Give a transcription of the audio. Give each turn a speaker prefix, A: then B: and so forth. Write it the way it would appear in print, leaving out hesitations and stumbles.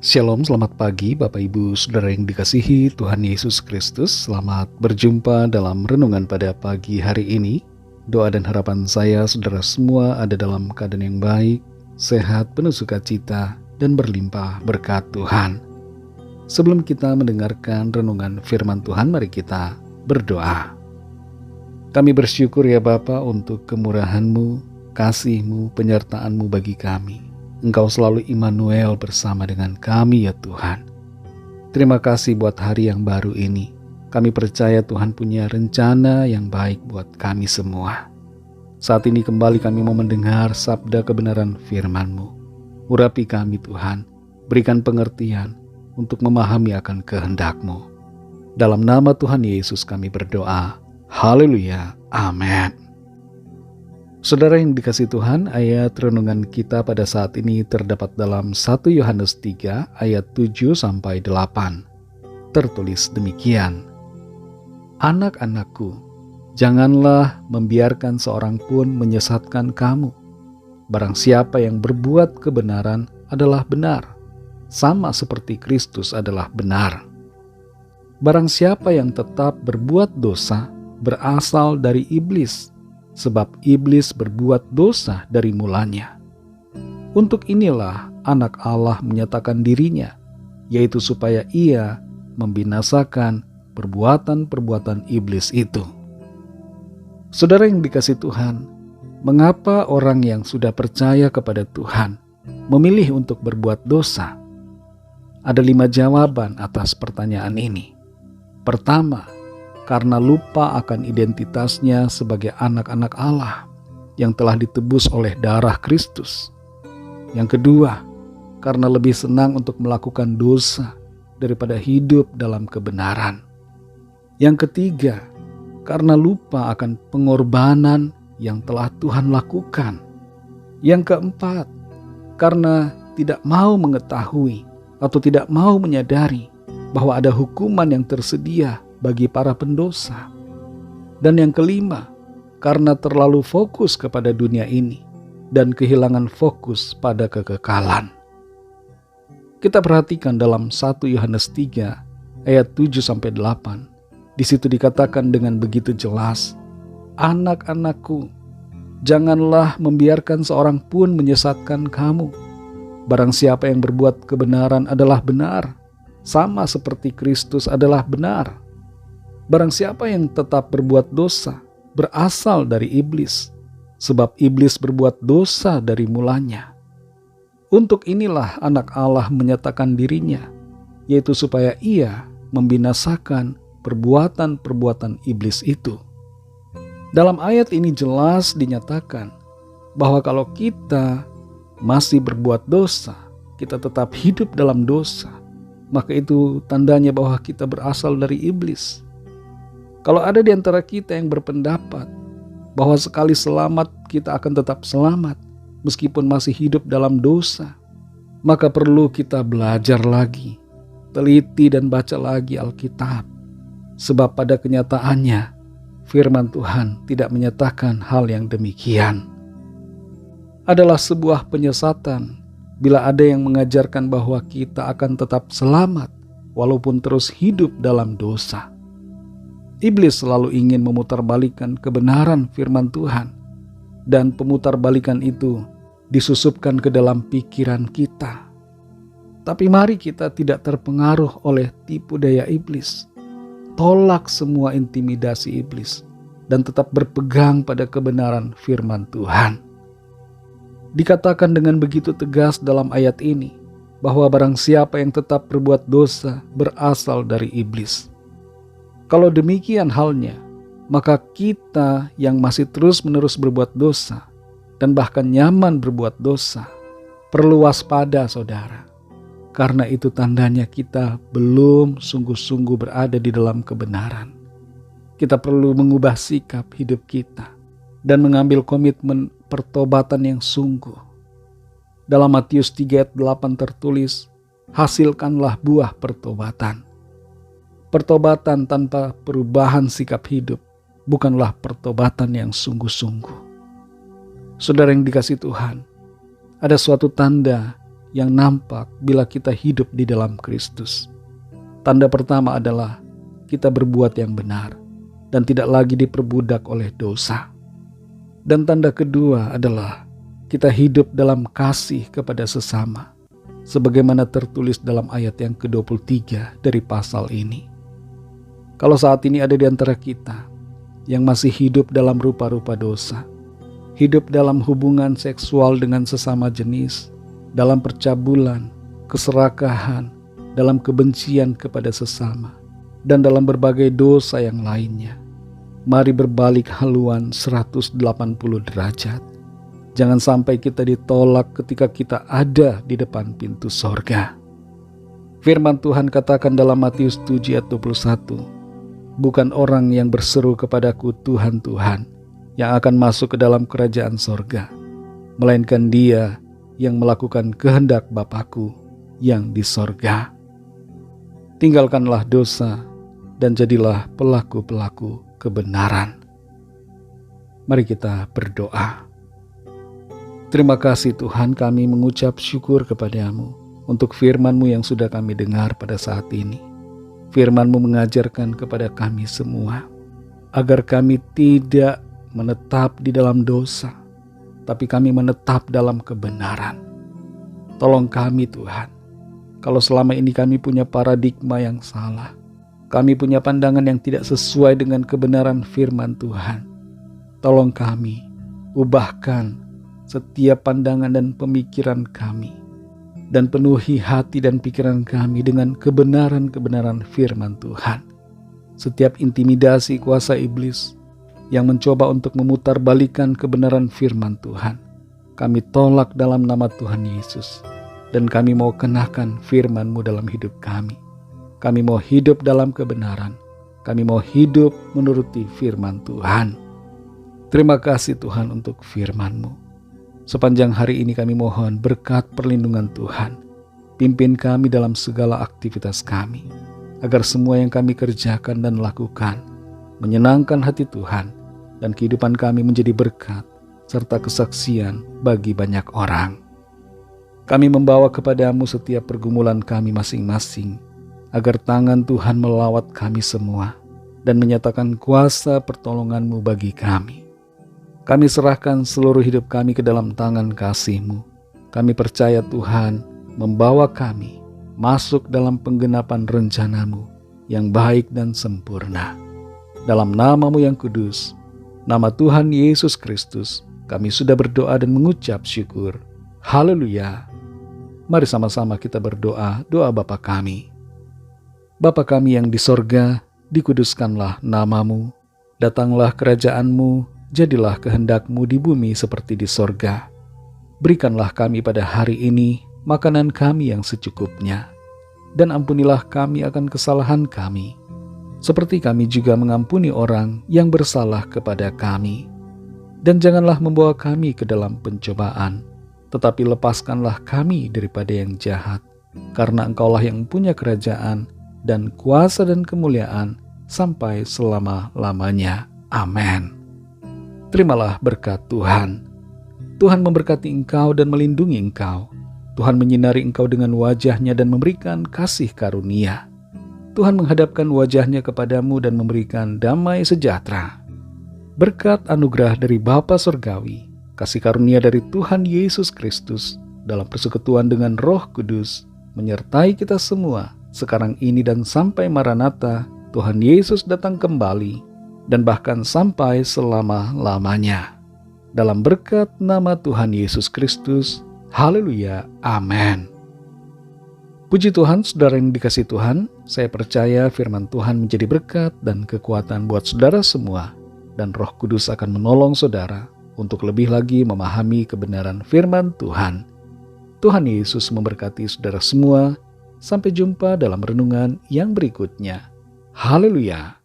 A: Shalom, selamat pagi Bapak Ibu Saudara yang dikasihi Tuhan Yesus Kristus. Selamat berjumpa dalam renungan pada pagi hari ini. Doa dan harapan saya saudara semua ada dalam keadaan yang baik, sehat, penuh sukacita, dan berlimpah berkat Tuhan. Sebelum kita mendengarkan renungan firman Tuhan, mari kita berdoa. Kami bersyukur ya Bapa untuk kemurahan-Mu, kasih-Mu, penyertaan-Mu bagi kami. Engkau selalu Immanuel bersama dengan kami ya Tuhan. Terima kasih buat hari yang baru ini. Kami percaya Tuhan punya rencana yang baik buat kami semua. Saat ini kembali kami mau mendengar sabda kebenaran firman-Mu. Urapi kami Tuhan, berikan pengertian untuk memahami akan kehendak-Mu. Dalam nama Tuhan Yesus kami berdoa. Haleluya. Amin. Saudara yang dikasihi Tuhan, ayat renungan kita pada saat ini terdapat dalam 1 Yohanes 3 ayat 7-8. Tertulis demikian. Anak-anakku, janganlah membiarkan seorang pun menyesatkan kamu. Barang siapa yang berbuat kebenaran adalah benar, sama seperti Kristus adalah benar. Barang siapa yang tetap berbuat dosa berasal dari iblis, sebab iblis berbuat dosa dari mulanya. Untuk inilah anak Allah menyatakan dirinya, yaitu supaya ia membinasakan perbuatan-perbuatan iblis itu. Saudara yang dikasihi Tuhan, mengapa orang yang sudah percaya kepada Tuhan memilih untuk berbuat dosa? Ada 5 jawaban atas pertanyaan ini. Pertama, karena lupa akan identitasnya sebagai anak-anak Allah yang telah ditebus oleh darah Kristus. Yang kedua, karena lebih senang untuk melakukan dosa daripada hidup dalam kebenaran. Yang ketiga, karena lupa akan pengorbanan yang telah Tuhan lakukan. Yang keempat, karena tidak mau mengetahui atau tidak mau menyadari bahwa ada hukuman yang tersedia bagi para pendosa. Dan yang kelima, karena terlalu fokus kepada dunia ini dan kehilangan fokus pada kekekalan. Kita perhatikan dalam 1 Yohanes 3 ayat 7-8. Di situ dikatakan dengan begitu jelas, anak-anakku, janganlah membiarkan seorang pun menyesatkan kamu. Barang siapa yang berbuat kebenaran adalah benar, sama seperti Kristus adalah benar. Barang siapa yang tetap berbuat dosa berasal dari iblis, sebab iblis berbuat dosa dari mulanya. Untuk inilah anak Allah menyatakan dirinya, yaitu supaya ia membinasakan perbuatan-perbuatan iblis itu. Dalam ayat ini jelas dinyatakan bahwa kalau kita masih berbuat dosa, kita tetap hidup dalam dosa, maka itu tandanya bahwa kita berasal dari iblis. Kalau ada di antara kita yang berpendapat bahwa sekali selamat kita akan tetap selamat meskipun masih hidup dalam dosa, maka perlu kita belajar lagi, teliti dan baca lagi Alkitab. Sebab pada kenyataannya firman Tuhan tidak menyatakan hal yang demikian. Adalah sebuah penyesatan bila ada yang mengajarkan bahwa kita akan tetap selamat walaupun terus hidup dalam dosa. Iblis selalu ingin memutarbalikkan kebenaran firman Tuhan, dan pemutarbalikan itu disusupkan ke dalam pikiran kita. Tapi mari kita tidak terpengaruh oleh tipu daya iblis. Tolak semua intimidasi iblis dan tetap berpegang pada kebenaran firman Tuhan. Dikatakan dengan begitu tegas dalam ayat ini bahwa barang siapa yang tetap berbuat dosa berasal dari iblis. Kalau demikian halnya, maka kita yang masih terus-menerus berbuat dosa dan bahkan nyaman berbuat dosa perlu waspada saudara. Karena itu tandanya kita belum sungguh-sungguh berada di dalam kebenaran. Kita perlu mengubah sikap hidup kita dan mengambil komitmen pertobatan yang sungguh. Dalam Matius 3 ayat 8 tertulis, hasilkanlah buah pertobatan. Pertobatan tanpa perubahan sikap hidup bukanlah pertobatan yang sungguh-sungguh. Saudara yang dikasihi Tuhan, ada suatu tanda yang nampak bila kita hidup di dalam Kristus. Tanda pertama adalah kita berbuat yang benar dan tidak lagi diperbudak oleh dosa. Dan tanda kedua adalah kita hidup dalam kasih kepada sesama, sebagaimana tertulis dalam ayat yang ke-23 dari pasal ini. Kalau saat ini ada di antara kita yang masih hidup dalam rupa-rupa dosa, hidup dalam hubungan seksual dengan sesama jenis, dalam percabulan, keserakahan, dalam kebencian kepada sesama, dan dalam berbagai dosa yang lainnya, mari berbalik haluan 180 derajat. Jangan sampai kita ditolak ketika kita ada di depan pintu sorga. Firman Tuhan katakan dalam Matius 7 ayat 21, bukan orang yang berseru kepadaku Tuhan, Tuhan, yang akan masuk ke dalam kerajaan sorga, melainkan dia yang melakukan kehendak Bapakku yang di sorga. Tinggalkanlah dosa dan jadilah pelaku-pelaku kebenaran. Mari kita berdoa. Terima kasih Tuhan, kami mengucap syukur kepadamu untuk firman-Mu yang sudah kami dengar pada saat ini. Firman-Mu mengajarkan kepada kami semua agar kami tidak menetap di dalam dosa, tapi kami menetap dalam kebenaran. Tolong kami Tuhan, kalau selama ini kami punya paradigma yang salah, kami punya pandangan yang tidak sesuai dengan kebenaran firman Tuhan. Tolong kami, ubahkan setiap pandangan dan pemikiran kami, dan penuhi hati dan pikiran kami dengan kebenaran-kebenaran firman Tuhan. Setiap intimidasi kuasa iblis yang mencoba untuk memutarbalikkan kebenaran firman Tuhan, kami tolak dalam nama Tuhan Yesus. Dan kami mau kenakan firman-Mu dalam hidup kami. Kami mau hidup dalam kebenaran. Kami mau hidup menuruti firman Tuhan. Terima kasih Tuhan untuk firman-Mu. Sepanjang hari ini kami mohon berkat perlindungan Tuhan. Pimpin kami dalam segala aktivitas kami, agar semua yang kami kerjakan dan lakukan menyenangkan hati Tuhan, dan kehidupan kami menjadi berkat serta kesaksian bagi banyak orang. Kami membawa kepadamu setiap pergumulan kami masing-masing, agar tangan Tuhan melawat kami semua dan menyatakan kuasa pertolongan-Mu bagi kami. Kami serahkan seluruh hidup kami ke dalam tangan kasih-Mu. Kami percaya Tuhan membawa kami masuk dalam penggenapan rencana-Mu yang baik dan sempurna. Dalam nama-Mu yang kudus, nama Tuhan Yesus Kristus, kami sudah berdoa dan mengucap syukur. Haleluya. Mari sama-sama kita berdoa, doa Bapa kami. Bapa kami yang di sorga, dikuduskanlah nama-Mu, datanglah kerajaan-Mu, jadilah kehendak-Mu di bumi seperti di sorga. Berikanlah kami pada hari ini makanan kami yang secukupnya, dan ampunilah kami akan kesalahan kami, seperti kami juga mengampuni orang yang bersalah kepada kami. Dan janganlah membawa kami ke dalam pencobaan, tetapi lepaskanlah kami daripada yang jahat, karena Engkaulah yang punya kerajaan dan kuasa dan kemuliaan sampai selama-lamanya. Amin. Terimalah berkat Tuhan. Tuhan memberkati engkau dan melindungi engkau. Tuhan menyinari engkau dengan wajah-Nya dan memberikan kasih karunia. Tuhan menghadapkan wajah-Nya kepadamu dan memberikan damai sejahtera. Berkat anugerah dari Bapa Surgawi, kasih karunia dari Tuhan Yesus Kristus dalam persekutuan dengan Roh Kudus menyertai kita semua sekarang ini dan sampai Maranatha, Tuhan Yesus datang kembali, dan bahkan sampai selama-lamanya. Dalam berkat nama Tuhan Yesus Kristus, haleluya, amin. Puji Tuhan, saudara yang dikasihi Tuhan, saya percaya firman Tuhan menjadi berkat dan kekuatan buat saudara semua, dan Roh Kudus akan menolong saudara untuk lebih lagi memahami kebenaran firman Tuhan. Tuhan Yesus memberkati saudara semua. Sampai jumpa dalam renungan yang berikutnya. Haleluya.